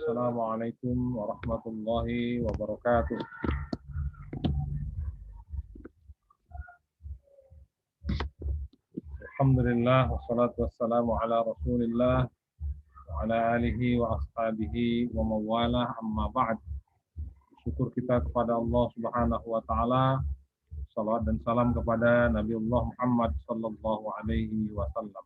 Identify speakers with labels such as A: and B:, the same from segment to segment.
A: Assalamualaikum warahmatullahi wabarakatuh. Alhamdulillah wassalatu wassalamu ala Rasulillah wa ala alihi wa ashabihi wa mawalah, amma ba'd. Syukur kita kepada Allah Subhanahu wa taala. Salawat dan salam kepada Nabiullah Muhammad sallallahu alaihi wasallam.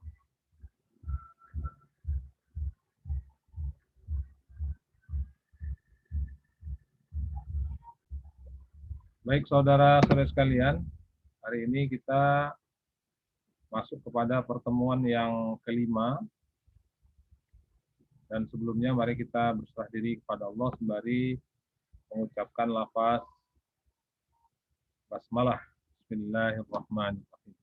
A: Baik saudara-saudara sekalian, hari ini kita masuk kepada pertemuan yang kelima. Dan sebelumnya mari kita berserah diri kepada Allah sembari mengucapkan lafaz basmalah. Bismillahirrahmanirrahim.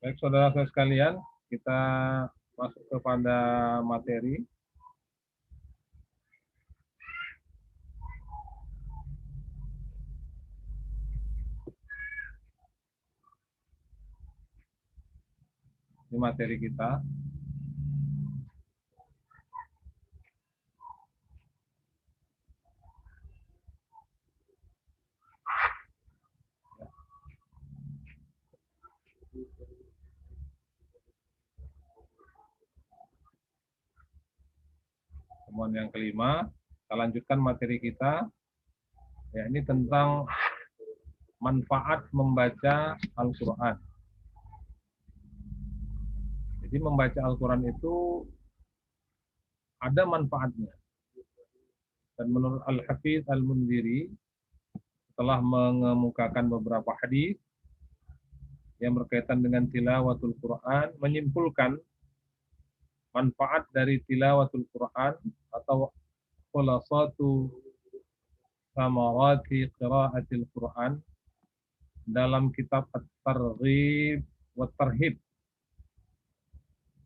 A: Baik saudara-saudara sekalian, kita masuk kepada materi. Ini materi kita. Pertemuan yang kelima, kita lanjutkan materi kita. Ya, ini tentang manfaat membaca Al-Quran. Jadi membaca Al-Quran itu ada manfaatnya. Dan menurut Al-Hafidz Al-Mundhiri, setelah mengemukakan beberapa hadis yang berkaitan dengan tilawatul Quran, menyimpulkan manfaat dari tilawatul Quran atau khulasatu samarati qiraatil Quran dalam kitab At-Targhib wa Tarhib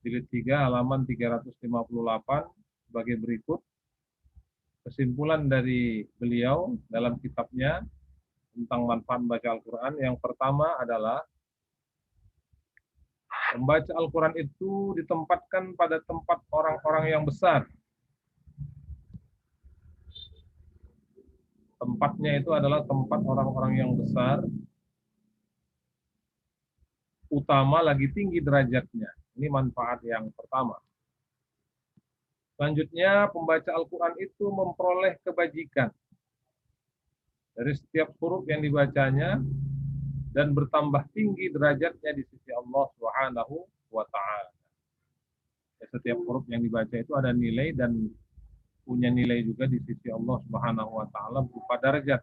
A: jilid 3 halaman 358 sebagai berikut. Kesimpulan dari beliau dalam kitabnya tentang manfaat membaca Al-Quran, yang pertama adalah membaca Al-Quran itu ditempatkan pada tempat orang-orang yang besar. Tempatnya itu adalah tempat orang-orang yang besar, utama lagi tinggi derajatnya. Ini manfaat yang pertama. Selanjutnya, pembaca Al-Quran itu memperoleh kebajikan dari setiap huruf yang dibacanya dan bertambah tinggi derajatnya di sisi Allah Subhanahu wa Ta'ala. Setiap huruf yang dibaca itu ada nilai dan punya nilai juga di sisi Allah Subhanahu wa Ta'ala berupa derajat,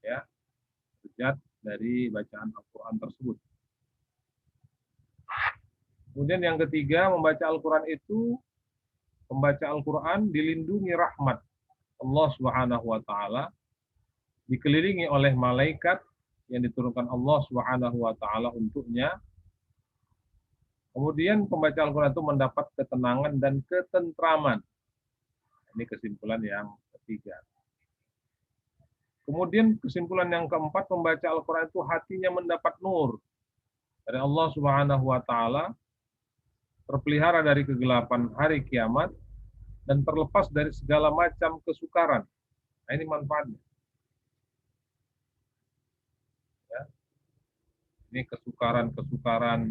A: ya, derajat dari bacaan Al-Quran tersebut. Kemudian yang ketiga, membaca Al-Quran itu, membaca Al-Quran dilindungi rahmat Allah Subhanahu wa Ta'ala, dikelilingi oleh malaikat yang diturunkan Allah Subhanahu wa Ta'ala untuknya. Kemudian pembaca Al-Quran itu mendapat ketenangan dan ketentraman. Ini kesimpulan yang ketiga. Kemudian kesimpulan yang keempat, membaca Al-Quran itu hatinya mendapat nur dari Allah Subhanahu wa Ta'ala, terpelihara dari kegelapan hari kiamat, dan terlepas dari segala macam kesukaran. Nah, ini manfaatnya. Ya. Ini kesukaran-kesukaran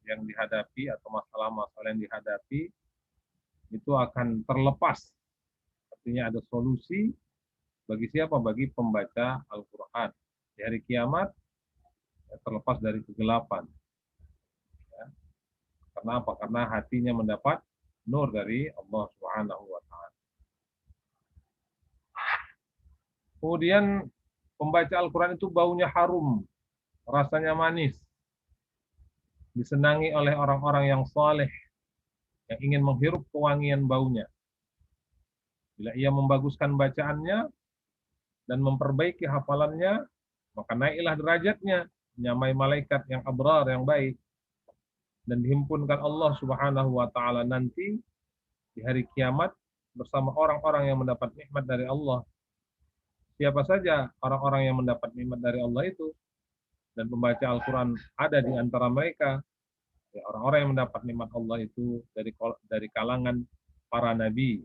A: yang dihadapi atau masalah-masalah yang dihadapi itu akan terlepas. Artinya ada solusi bagi siapa? Bagi pembaca Al-Quran. Di hari kiamat, ya, terlepas dari kegelapan. Ya. Karena apa? Karena hatinya mendapat nur dari Allah Subhanahu wa Ta'ala. Kemudian pembaca Al-Quran itu baunya harum, rasanya manis, disenangi oleh orang-orang yang saleh yang ingin menghirup kewangian baunya. Bila ia membaguskan bacaannya dan memperbaiki hafalannya, maka naiklah derajatnya, menyamai malaikat yang abrar, yang baik, dan dihimpunkan Allah Subhanahu wa Ta'ala nanti di hari kiamat bersama orang-orang yang mendapat nikmat dari Allah. Siapa saja orang-orang yang mendapat nikmat dari Allah itu, dan pembaca Al-Quran ada di antara mereka, ya, orang-orang yang mendapat nikmat Allah itu dari kalangan para nabi,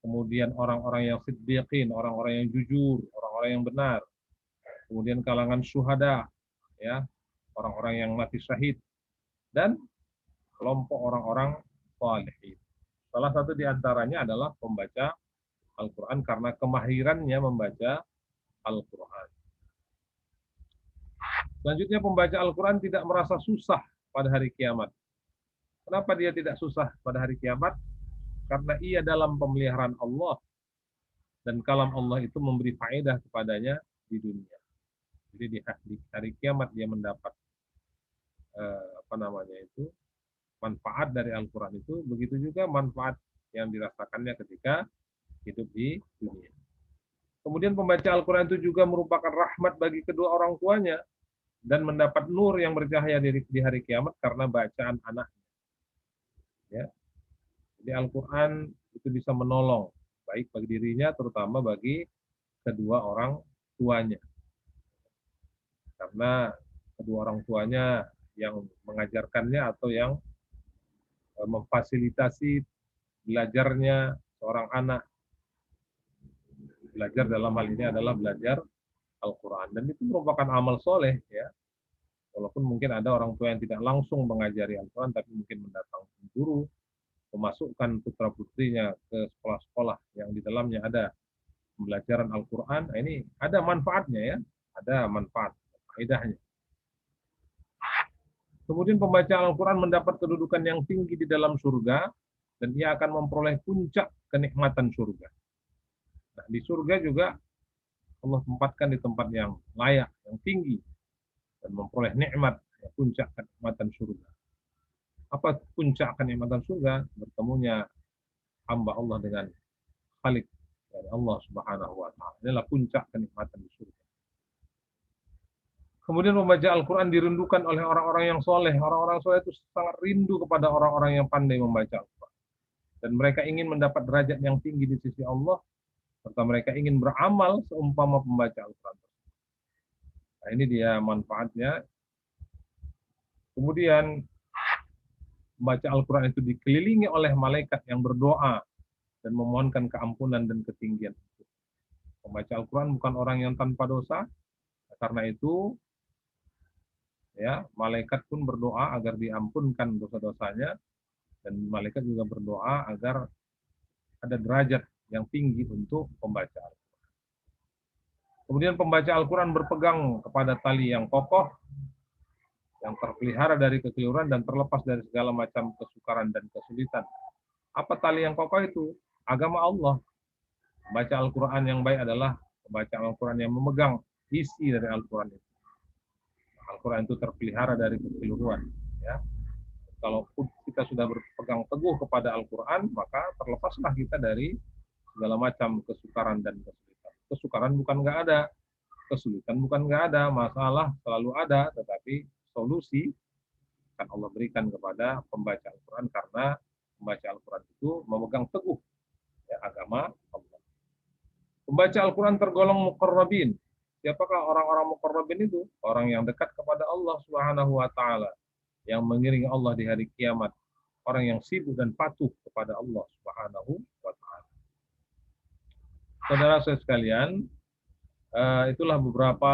A: kemudian orang-orang yang siddiqin, orang-orang yang jujur, orang-orang yang benar, kemudian kalangan syuhada, ya, orang-orang yang mati syahid, dan kelompok orang-orang salihin. Salah satu di antaranya adalah pembaca Al-Quran karena kemahirannya membaca Al-Quran. Selanjutnya, pembaca Al-Quran tidak merasa susah pada hari kiamat. Kenapa dia tidak susah pada hari kiamat? Karena ia dalam pemeliharaan Allah, dan kalam Allah itu memberi faedah kepadanya di dunia. Jadi di hari kiamat dia mendapat manfaat dari Al-Quran itu, begitu juga manfaat yang dirasakannya ketika hidup di dunia. Kemudian pembaca Al-Quran itu juga merupakan rahmat bagi kedua orang tuanya, dan mendapat nur yang bercahaya di hari kiamat karena bacaan anaknya. Ya. Jadi Al-Quran itu bisa menolong, baik bagi dirinya, terutama bagi kedua orang tuanya. Karena kedua orang tuanya yang mengajarkannya atau yang memfasilitasi belajarnya seorang anak. Belajar dalam hal ini adalah belajar Al-Quran. Dan itu merupakan amal soleh, ya. Walaupun mungkin ada orang tua yang tidak langsung mengajari Al-Quran, tapi mungkin mendatangkan guru, memasukkan putra-putrinya ke sekolah-sekolah yang di dalamnya ada pembelajaran Al-Quran. Nah, ini ada manfaatnya, ya. Ada manfaat, faedahnya. Kemudian pembaca Al-Quran mendapat kedudukan yang tinggi di dalam surga, dan ia akan memperoleh puncak kenikmatan surga. Nah, di surga juga Allah tempatkan di tempat yang layak, yang tinggi, dan memperoleh nikmat, ya, puncak kenikmatan surga. Apa puncak kenikmatan surga? Bertemunya hamba Allah dengan Khalik, dari Allah Subhanahu wa Ta'ala. Inilah puncak kenikmatan di surga. Kemudian membaca Al-Quran dirindukan oleh orang-orang yang soleh. Orang-orang soleh itu sangat rindu kepada orang-orang yang pandai membaca Al-Quran. Dan mereka ingin mendapat derajat yang tinggi di sisi Allah, serta mereka ingin beramal seumpama pembaca Al-Quran. Nah, ini dia manfaatnya. Kemudian membaca Al-Quran itu dikelilingi oleh malaikat yang berdoa dan memohonkan keampunan dan ketinggian. Membaca Al-Quran bukan orang yang tanpa dosa, karena itu, ya, malaikat pun berdoa agar diampunkan dosa-dosanya, dan malaikat juga berdoa agar ada derajat yang tinggi untuk pembaca Al-Quran. Kemudian pembaca Al-Quran berpegang kepada tali yang kokoh, yang terpelihara dari kekeliruan dan terlepas dari segala macam kesukaran dan kesulitan. Apa tali yang kokoh itu? Agama Allah. Membaca Al-Quran yang baik adalah membaca Al-Quran yang memegang isi dari Al-Quran itu. Al-Quran itu terpelihara dari kekeliruan. Ya. Kalau kita sudah berpegang teguh kepada Al-Quran, maka terlepaslah kita dari segala macam kesukaran dan kesulitan. Kesukaran bukan nggak ada, kesulitan bukan nggak ada, masalah selalu ada, tetapi solusi akan Allah berikan kepada pembaca Al-Quran, karena pembaca Al-Quran itu memegang teguh, ya, agama Allah. Pembaca Al-Quran tergolong muqarrabin. Siapakah orang-orang muqarrabin itu? Orang yang dekat kepada Allah Subhanahu wa Ta'ala, yang mengiringi Allah di hari kiamat, orang yang sibuk dan patuh kepada Allah Subhanahu wa Ta'ala. Saudara saya sekalian, itulah beberapa,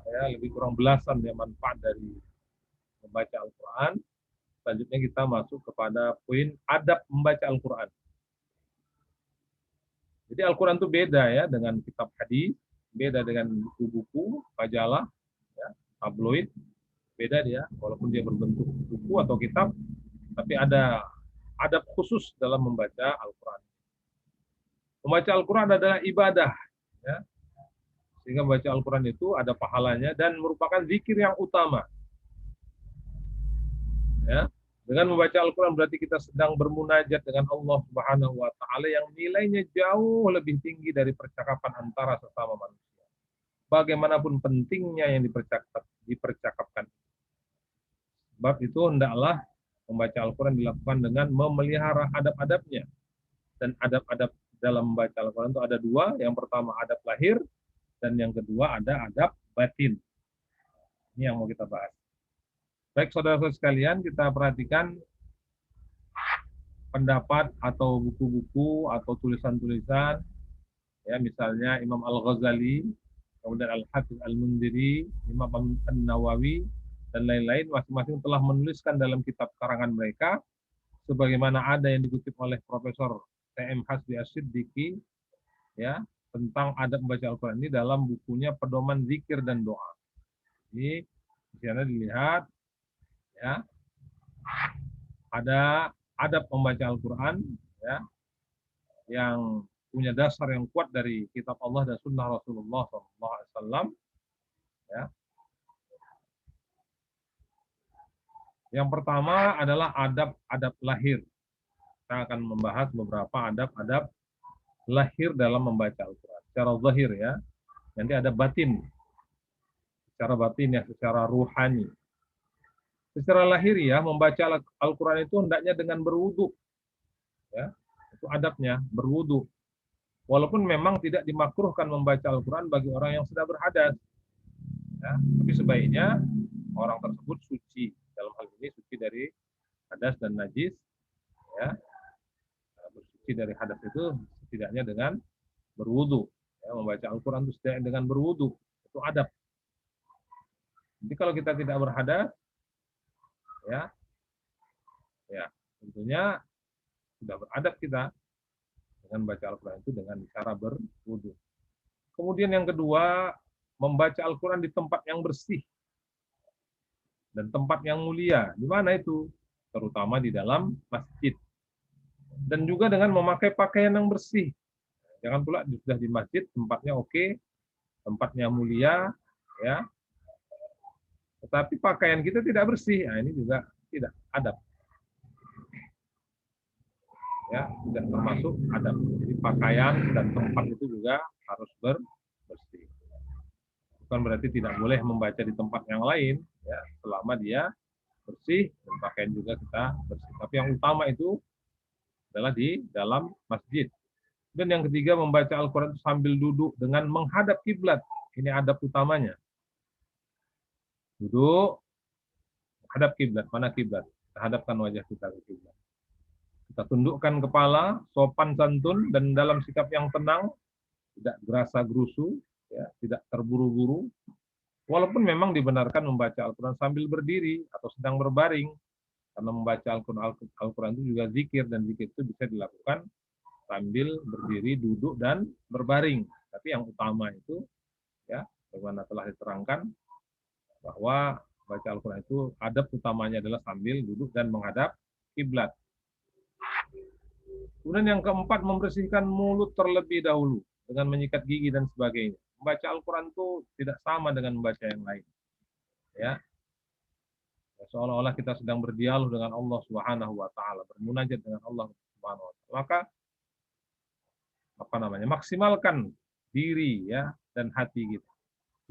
A: ya, lebih kurang belasan ya manfaat dari membaca Al-Quran. Selanjutnya kita masuk kepada poin adab membaca Al-Quran. Jadi Al-Quran itu beda, ya, dengan kitab hadis, beda dengan buku-buku, majalah, ya, tabloid, beda dia, walaupun dia berbentuk buku atau kitab, tapi ada adab khusus dalam membaca Al-Quran. Membaca Al-Quran adalah ibadah, ya, sehingga membaca Al-Quran itu ada pahalanya dan merupakan zikir yang utama. Ya, dengan membaca Al-Quran berarti kita sedang bermunajat dengan Allah Subhanahu wa Ta'ala yang nilainya jauh lebih tinggi dari percakapan antara sesama manusia. Bagaimanapun pentingnya yang dipercakapkan. Sebab itu hendaklah membaca Al-Quran dilakukan dengan memelihara adab-adabnya. Dan adab-adab dalam membaca Al-Quran itu ada dua. Yang pertama adab lahir, dan yang kedua ada adab batin. Ini yang mau kita bahas. Baik saudara-saudara sekalian, kita perhatikan pendapat atau buku-buku atau tulisan-tulisan, ya misalnya Imam Al-Ghazali, kemudian Al-Hafiz Al-Mundhiri, Imam An-Nawawi, dan lain-lain, masing-masing telah menuliskan dalam kitab karangan mereka, sebagaimana ada yang dikutip oleh Profesor T.M. Hasbi As-Siddiqi, ya, tentang adab membaca Al-Quran ini dalam bukunya Pedoman Zikir dan Doa. Ini di sana dilihat, ya, ada adab membaca Al-Quran, ya, yang punya dasar yang kuat dari kitab Allah dan sunnah Rasulullah SAW. Ya. Yang pertama adalah adab-adab lahir. Kita akan membahas beberapa adab-adab lahir dalam membaca Al-Quran. Secara zahir ya. Nanti ada batin. Secara batin ya, secara ruhani. Secara lahir ya, membaca Al-Quran itu hendaknya dengan berwudu. Ya. Itu adabnya, berwudu. Walaupun memang tidak dimakruhkan membaca Al-Quran bagi orang yang sudah berhadas. Ya. Tapi sebaiknya orang tersebut suci. Dalam hal ini suci dari hadas dan najis. Ya. Bersuci dari hadas itu setidaknya dengan berwudu. Ya, membaca Al-Quran itu setidaknya dengan berwudu. Itu adab. Jadi kalau kita tidak berhadas, ya tentunya sudah beradab kita dengan baca Al-Quran itu dengan cara berwudu. Kemudian yang kedua, membaca Al-Quran di tempat yang bersih dan tempat yang mulia. Di mana itu? Terutama di dalam masjid. Dan juga dengan memakai pakaian yang bersih. Jangan pula sudah di masjid, tempatnya oke, tempatnya mulia, ya. Tetapi pakaian kita tidak bersih. Nah, ini juga tidak adab. Ya, tidak termasuk adab. Jadi pakaian dan tempat itu juga harus bersih. Bukan berarti tidak boleh membaca di tempat yang lain, ya, selama dia bersih dan pakaian juga kita bersih. Tapi yang utama itu adalah di dalam masjid. Dan yang ketiga, membaca Al-Quran sambil duduk dengan menghadap kiblat. Ini adab utamanya. Duduk, hadap kiblat. Mana kiblat? Kita hadapkan wajah kita ke kiblat. Kita tundukkan kepala, sopan santun, dan dalam sikap yang tenang, tidak gerasa gerusu, ya, tidak terburu-buru. Walaupun memang dibenarkan membaca Al-Quran sambil berdiri atau sedang berbaring, karena membaca Al-Quran itu juga zikir, dan zikir itu bisa dilakukan sambil berdiri, duduk, dan berbaring. Tapi yang utama itu, ya, bagaimana telah diterangkan, bahwa baca Al-Quran itu adab utamanya adalah sambil duduk dan menghadap kiblat. Kemudian yang keempat, membersihkan mulut terlebih dahulu dengan menyikat gigi dan sebagainya. Membaca Al-Quran itu tidak sama dengan membaca yang lain. Ya. Seolah-olah kita sedang berdialog dengan Allah Subhanahu wa taala, bermunajat dengan Allah Subhanahu wa taala. Maka maksimalkan diri, ya, dan hati kita,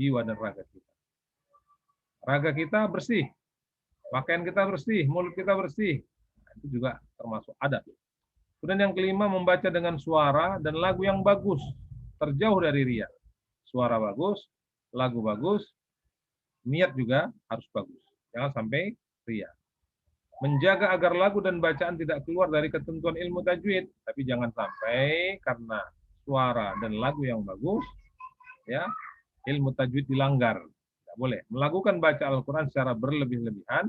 A: jiwa dan raga kita. Raga kita bersih, pakaian kita bersih, mulut kita bersih. Nah, itu juga termasuk adab. Kemudian yang kelima, membaca dengan suara dan lagu yang bagus, terjauh dari riya. Suara bagus, lagu bagus, niat juga harus bagus. Jangan sampai riya. Menjaga agar lagu dan bacaan tidak keluar dari ketentuan ilmu tajwid, tapi jangan sampai karena suara dan lagu yang bagus, ya, ilmu tajwid dilanggar. Tidak boleh. Melakukan baca Al-Quran secara berlebih-lebihan,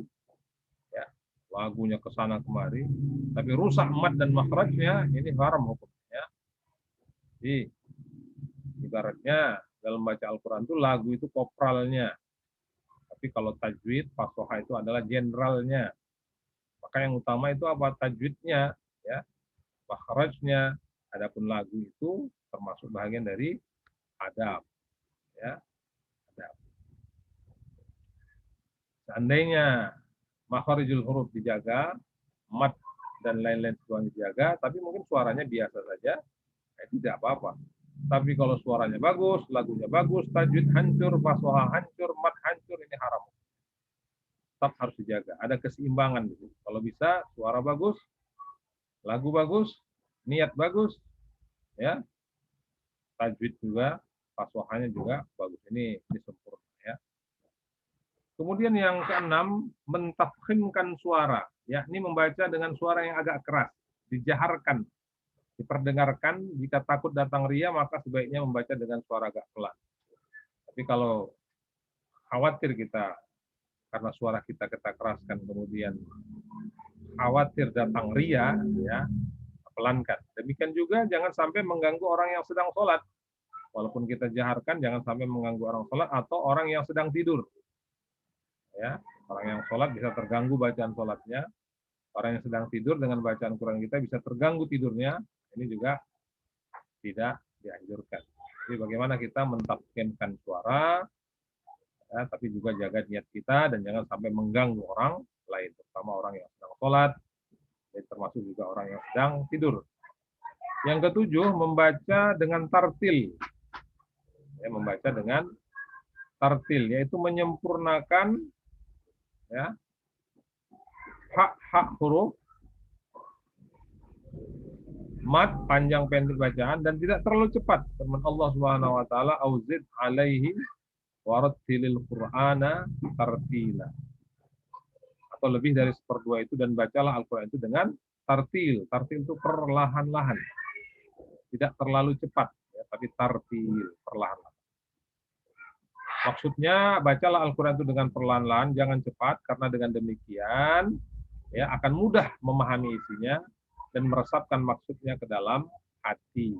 A: lagunya ke sana kemari, tapi rusak mat dan makhrajnya, ini haram hukumnya. Jadi ibaratnya dalam baca Al-Quran itu lagu itu kopralnya, tapi kalau tajwid, fasoha itu adalah jenderalnya. Maka yang utama itu apa? Tajwidnya, ya, makhrajnya. Adapun lagu itu termasuk bagian dari adab, ya, adab. Seandainya makharijul huruf dijaga, mat dan lain-lain sebagainya dijaga, tapi mungkin suaranya biasa saja, itu tidak apa-apa. Tapi kalau suaranya bagus, lagunya bagus, tajwid hancur, fasoha hancur, mat hancur, ini haram. Tetap harus dijaga. Ada keseimbangan. Kalau bisa, suara bagus, lagu bagus, niat bagus, ya, tajwid juga, fasohanya juga bagus. Ini sempurna, ya. Kemudian yang keenam, mentafkhimkan suara, yakni membaca dengan suara yang agak keras, dijaharkan, diperdengarkan. Jika takut datang ria, maka sebaiknya membaca dengan suara agak pelan. Tapi kalau khawatir kita karena suara kita keraskan, kemudian khawatir datang ria, ya, pelankan. Demikian juga jangan sampai mengganggu orang yang sedang sholat. Walaupun kita jaharkan, jangan sampai mengganggu orang sholat atau orang yang sedang tidur. Ya, orang yang sholat bisa terganggu bacaan sholatnya. Orang yang sedang tidur dengan bacaan Quran kita bisa terganggu tidurnya. Ini juga tidak dianjurkan. Jadi bagaimana kita mentafkinkan suara, ya, tapi juga jaga niat kita dan jangan sampai mengganggu orang lain, terutama orang yang sedang sholat, dan termasuk juga orang yang sedang tidur. Yang ketujuh, membaca dengan tartil. Ya, membaca dengan tartil, yaitu menyempurnakan, ya, hak-hak huruf, mat, panjang pendek bacaan, dan tidak terlalu cepat. Firman Allah Subhanahu wa taala, "Auzid alaihi warattilil Qur'ana tartila." Atau lebih dari seperdua itu, dan bacalah Al-Qur'an itu dengan tartil. Tartil itu perlahan-lahan. Tidak terlalu cepat, ya, tapi tartil, perlahan-lahan. Maksudnya bacalah Al-Qur'an itu dengan perlahan-lahan, jangan cepat, karena dengan demikian, ya, akan mudah memahami isinya dan meresapkan maksudnya ke dalam hati.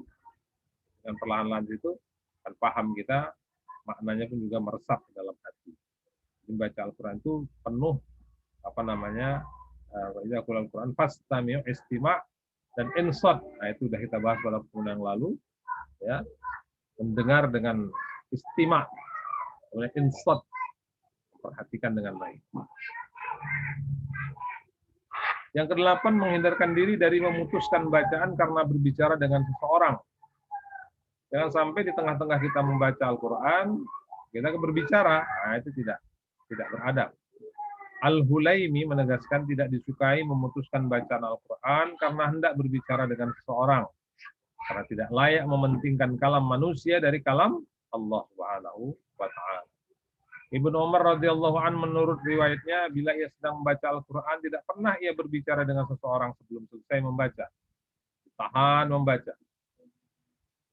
A: Dengan perlahan-lahan itu kan paham kita, maknanya pun juga meresap ke dalam hati. Membaca Al-Quran itu penuh apa namanya, Al-Quran fastami'u istima' dan insat. Nah, itu sudah kita bahas pada pertemuan yang lalu, ya. Mendengar dengan istima', oleh insat, perhatikan dengan baik. Yang kedelapan, menghindarkan diri dari memutuskan bacaan karena berbicara dengan seseorang. Jangan sampai di tengah-tengah kita membaca Al-Quran, kita berbicara. Nah, itu tidak beradab. Al-Hulaimi menegaskan tidak disukai memutuskan bacaan Al-Quran karena hendak berbicara dengan seseorang. Karena tidak layak mementingkan kalam manusia dari kalam Allah Subhanahu wa Ta'ala. Ibnu Umar radhiyallahu an, menurut riwayatnya, bila ia sedang membaca Al-Quran, tidak pernah ia berbicara dengan seseorang sebelum selesai membaca. Tahan membaca.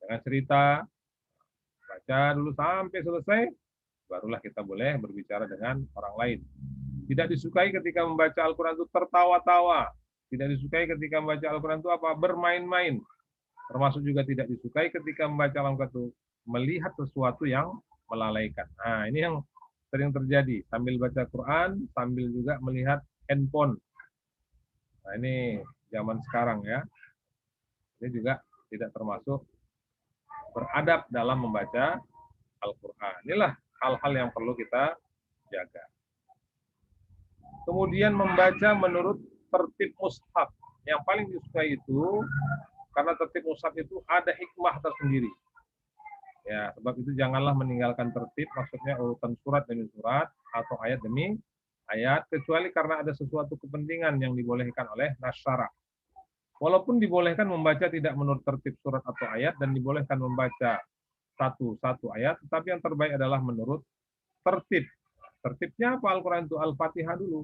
A: Jangan cerita, baca dulu sampai selesai, barulah kita boleh berbicara dengan orang lain. Tidak disukai ketika membaca Al-Quran itu tertawa-tawa. Tidak disukai ketika membaca Al-Quran itu apa? Bermain-main. Termasuk juga tidak disukai ketika membaca Al-Quran itu melihat sesuatu yang melalaikan. Nah, ini yang sering terjadi. Sambil baca Quran, sambil juga melihat handphone. Nah, ini zaman sekarang, ya. Ini juga tidak termasuk beradab dalam membaca Al-Quran. Inilah hal-hal yang perlu kita jaga. Kemudian membaca menurut tertib mushaf. Yang paling disukai itu, karena tertib mushaf itu ada hikmah tersendiri. Ya, sebab itu janganlah meninggalkan tertib, maksudnya urutan surat demi surat atau ayat demi ayat, kecuali karena ada sesuatu kepentingan yang dibolehkan oleh nas syara'. Walaupun dibolehkan membaca tidak menurut tertib surat atau ayat dan dibolehkan membaca satu ayat, tetapi yang terbaik adalah menurut tertib. Tertibnya apa? Al-Quran itu Al-Fatihah dulu,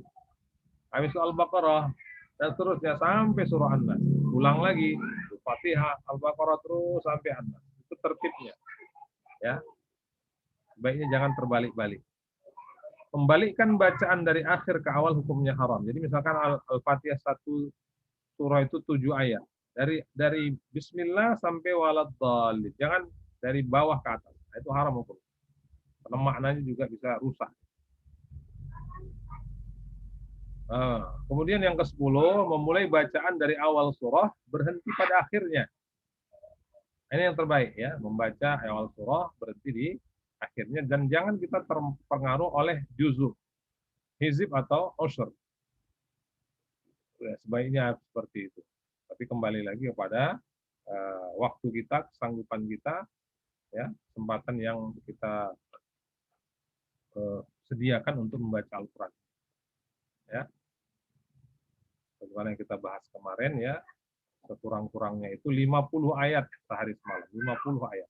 A: habis itu Al-Baqarah, dan seterusnya sampai surah An-Nas. Ulang lagi, Al-Fatihah, Al-Baqarah, terus sampai An-Nas. Itu tertibnya. Ya, baiknya jangan terbalik-balik. Membalikkan bacaan dari akhir ke awal hukumnya haram. Jadi misalkan Al-Fatihah satu surah itu 7 ayat. Dari Bismillah sampai Waladhdallin. Jangan dari bawah ke atas. Nah, itu haram hukum. Karena maknanya juga bisa rusak. Nah, kemudian yang ke-10, memulai bacaan dari awal surah, berhenti pada akhirnya. Ini yang terbaik, ya, membaca awal surah, berhenti di akhirnya, dan jangan kita terpengaruh oleh juzuk, hizib atau ushr. Ya, sebaiknya seperti itu. Tapi kembali lagi kepada waktu kita, kesanggupan kita, ya, kesempatan yang kita sediakan untuk membaca Al-Quran. Ya, bagaimana yang kita bahas kemarin, ya, Sekurang-kurangnya itu 50 ayat sehari semalam, 50 ayat.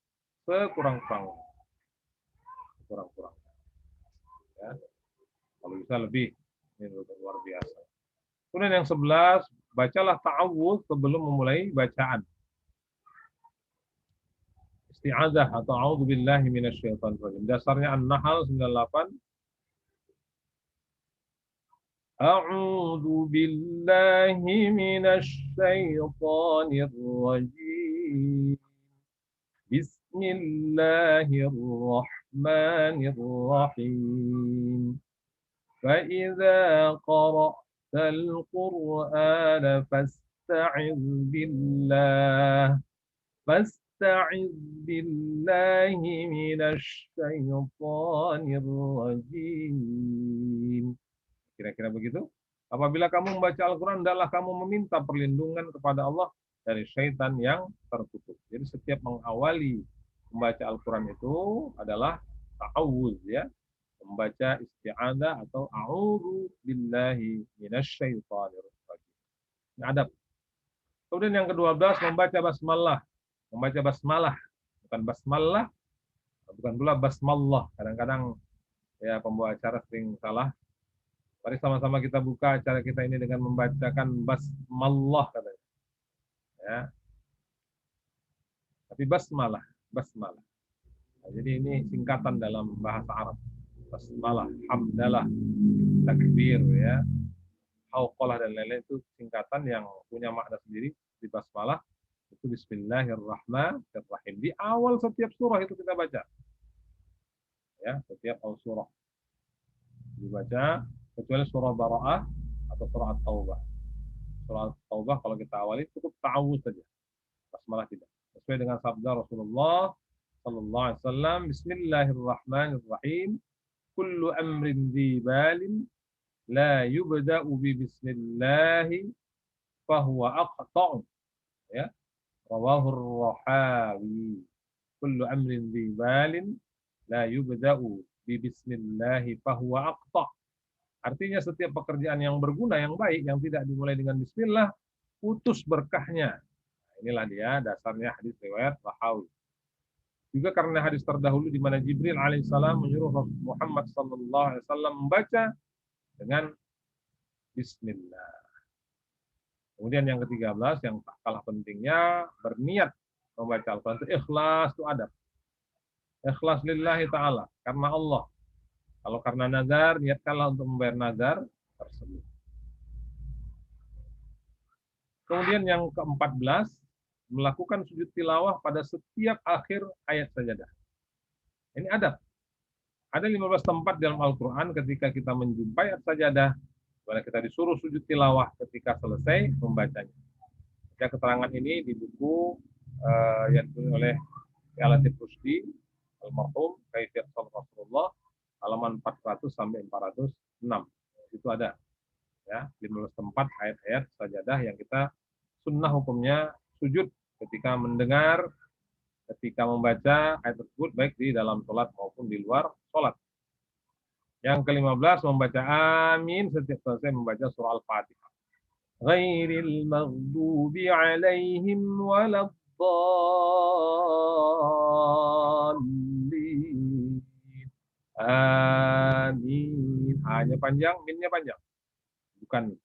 A: Sekurang-kurangnya. Sekurang-kurangnya. Ya. Kalau bisa lebih, ini luar biasa. Kemudian yang 11, bacalah ta'awudz sebelum memulai bacaan. Isti'adzah atau a'udzubillahi minasyaitonir rajim. Dasarnya An-Nahl 98. A'udzu billahi minasyaitonir rajim. Bismillahirrahmanirrahim. فإذا قرأت القرآن فاستعذ بالله من الشيطان الرجيم. Kira-kira begitu. Apabila kamu membaca Al-Quran, hendaklah kamu meminta perlindungan kepada Allah dari syaitan yang tertutup. Jadi setiap mengawali membaca Al-Quran itu adalah ta'awuz, ya, membaca isti'adzah atau a'udzu billahi minasyaitonir rajim. Ini adab. Kemudian yang ke-12 membaca basmalah. Membaca basmalah, bukan basmalah, bukan pula basmallah. Kadang-kadang ya pembawa acara sering salah. Mari sama-sama kita buka acara kita ini dengan membacakan basmallah katanya. Ya. Tapi basmalah, basmalah. Nah, jadi ini singkatan dalam bahasa Arab. Basmalah, hamdalah, takbir, ya, hauqalah dan lain-lain itu singkatan yang punya makna sendiri. Di basmalah itu bismillahirrahmanirrahim. Di awal setiap surah itu kita baca. Ya, setiap awal surah dibaca, kecuali surah Bara'ah atau surah At-Taubah. Surah At-Taubah kalau kita awali cukup ta'awuz saja. Basmalah tidak. Sesuai dengan sabda Rasulullah sallallahu alaihi wasallam, bismillahirrahmanirrahim. Kullu amrin dhi balin la yubda'u bi bismillahi fahuwa aqta'u. Ya. Rawahur Rahawi. Kullu amrin dhi balin la yubda'u bi bismillahi fahuwa aqta'. Artinya setiap pekerjaan yang berguna, yang baik, yang tidak dimulai dengan bismillah, putus berkahnya. Nah, inilah dia dasarnya hadis riwayat Rahawi. Juga karena hadis terdahulu di mana Jibril alaihissalam menyuruh Muhammad sallallahu alaihi wasallam membaca dengan bismillah. Kemudian yang ke-13 yang tak kalah pentingnya, berniat membaca Al-Quran itu ikhlas, itu adab. Ikhlas lillahi ta'ala, karena Allah. Kalau karena nazar, niatkanlah untuk membayar nazar tersebut. Kemudian yang ke-14, melakukan sujud tilawah pada setiap akhir ayat sajadah. Ini adab. Ada 15 tempat dalam Al-Quran ketika kita menjumpai ayat sajadah, dimana kita disuruh sujud tilawah ketika selesai membacanya. Ya, keterangan ini di buku yang ditulis oleh Al-Latif Rusdi, Al-Marhum, Kaifiyat Shalat Rasulullah, halaman 400 sampai 406. Itu ada ya 15 tempat ayat-ayat sajadah yang kita sunnah hukumnya sujud ketika mendengar, ketika membaca ayat tersebut, baik di dalam sholat maupun di luar sholat. Yang ke-15 membaca amin setiap selesai membaca surah Al-Fatihah. Ghairil maghdubi alaihim waladdallin. Amin. Hanya panjang, minnya panjang. Bukan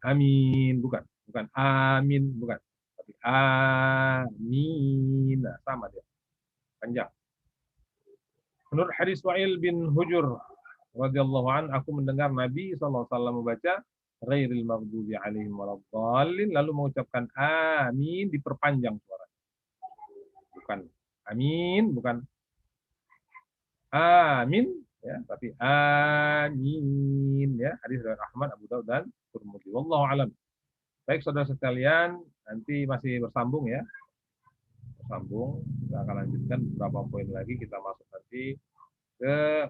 A: amin, bukan. Bukan amin, bukan. Tapi amin. Nah, sama dia. Panjang. Menurut hadis Wa'il bin Hujur radhiyallahu an, aku mendengar Nabi SAW membaca ghairil maghdubi alaihim waladdallin, lalu mengucapkan amin, diperpanjang suara. Bukan amin, bukan amin, ya, tapi amin, ya. Hadis dari Ahmad, Abu Daud dan Tirmidzi. Wallahu alam. Baik saudara sekalian, nanti masih bersambung ya. Bersambung, kita akan lanjutkan beberapa poin lagi, kita masuk nanti ke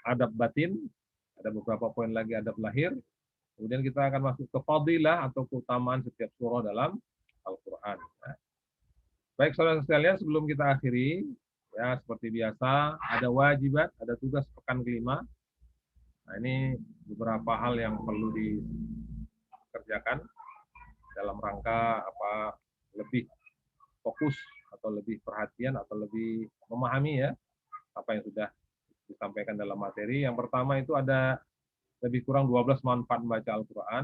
A: adab batin, ada beberapa poin lagi adab lahir. Kemudian kita akan masuk ke fadilah atau keutamaan setiap surah dalam Al-Quran. Ya. Baik saudara sekalian, sebelum kita akhiri, ya seperti biasa, ada wajibat, ada tugas pekan kelima. Nah, ini beberapa hal yang perlu dikerjakan dalam rangka apa lebih fokus atau lebih perhatian atau lebih memahami ya apa yang sudah disampaikan dalam materi. Yang pertama itu ada lebih kurang 12 manfaat membaca Al-Quran.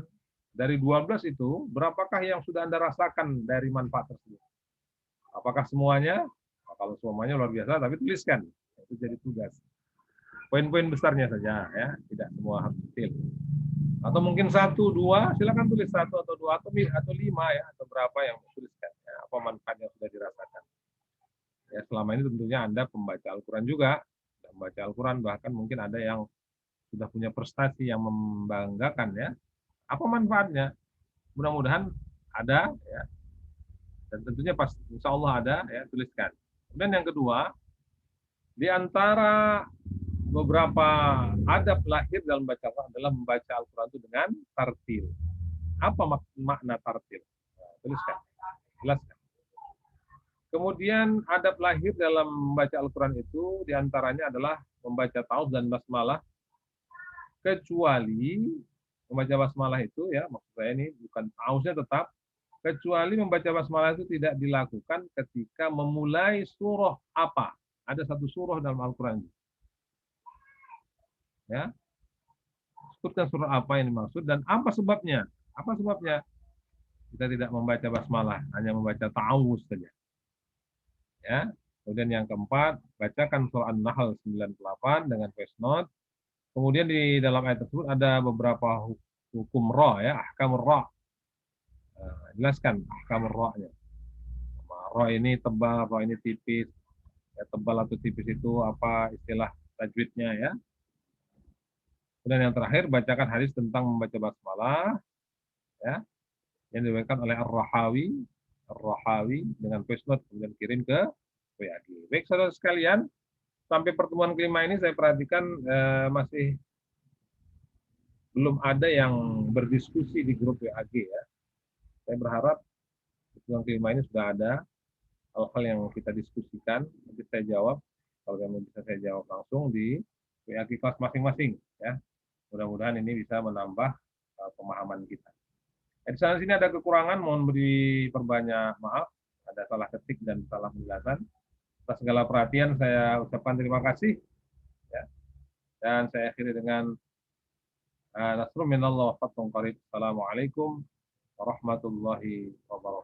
A: Dari 12 itu, berapakah yang sudah Anda rasakan dari manfaat tersebut? Apakah semuanya? Nah, kalau semuanya luar biasa, tapi tuliskan. Itu jadi tugas. Poin-poin besarnya saja, ya, tidak semua harus detail. Atau mungkin satu, dua, silakan tulis satu atau dua atau lima ya, atau berapa yang tuliskan. Ya, apa manfaat yang sudah dirasakan. Ya, selama ini tentunya Anda pembaca Al-Quran juga, membaca Al-Quran bahkan mungkin ada yang sudah punya prestasi yang membanggakan ya. Apa manfaatnya? Mudah-mudahan ada ya, dan tentunya pas insya Allah ada ya, tuliskan. Kemudian yang kedua, di antara beberapa adab lahir dalam baca Al-Quran adalah membaca Al-Quran itu dengan tartil. Apa makna tartil? Nah, tuliskan, jelaskan. Kemudian adab lahir dalam membaca Al-Quran itu diantaranya adalah membaca ta'awudz dan basmalah, kecuali membaca basmalah itu ya, maksud saya ini bukan ta'awudznya tetap, kecuali membaca basmalah itu tidak dilakukan ketika memulai surah apa. Ada satu surah dalam Al-Quran. Ya, sebutkan surah apa yang dimaksud dan apa sebabnya. Apa sebabnya? Kita tidak membaca basmalah, hanya membaca ta'awudz saja. Ya. Kemudian yang keempat, bacakan surah An-Nahl 98 dengan voice note. Kemudian di dalam ayat tersebut ada beberapa hukum ra ya, ahkam ra. Nah, jelaskan ahkam ra-nya. Ra ini tebal, ra ini tipis. Ya, tebal atau tipis itu apa istilah tajwidnya ya. Kemudian yang terakhir, bacakan hadis tentang membaca basmalah ya, yang diberikan oleh Ar-Rahawi dengan voice note kemudian kirim ke WAG. Baik saudara sekalian, sampai pertemuan kelima ini saya perhatikan masih belum ada yang berdiskusi di grup WAG ya. Saya berharap pertemuan kelima ini sudah ada hal-hal yang kita diskusikan, nanti saya jawab, kalau yang bisa saya jawab langsung di WAG kelas masing-masing ya. Mudah-mudahan ini bisa menambah pemahaman kita. Di sana sini ada kekurangan, mohon beri perbanyak maaf, ada salah ketik dan salah penjelasan. Atas segala perhatian saya ucapkan terima kasih ya. Dan saya akhiri dengan nasrun minallah wa fathun qarib. Assalamualaikum warahmatullahi wabarakatuh.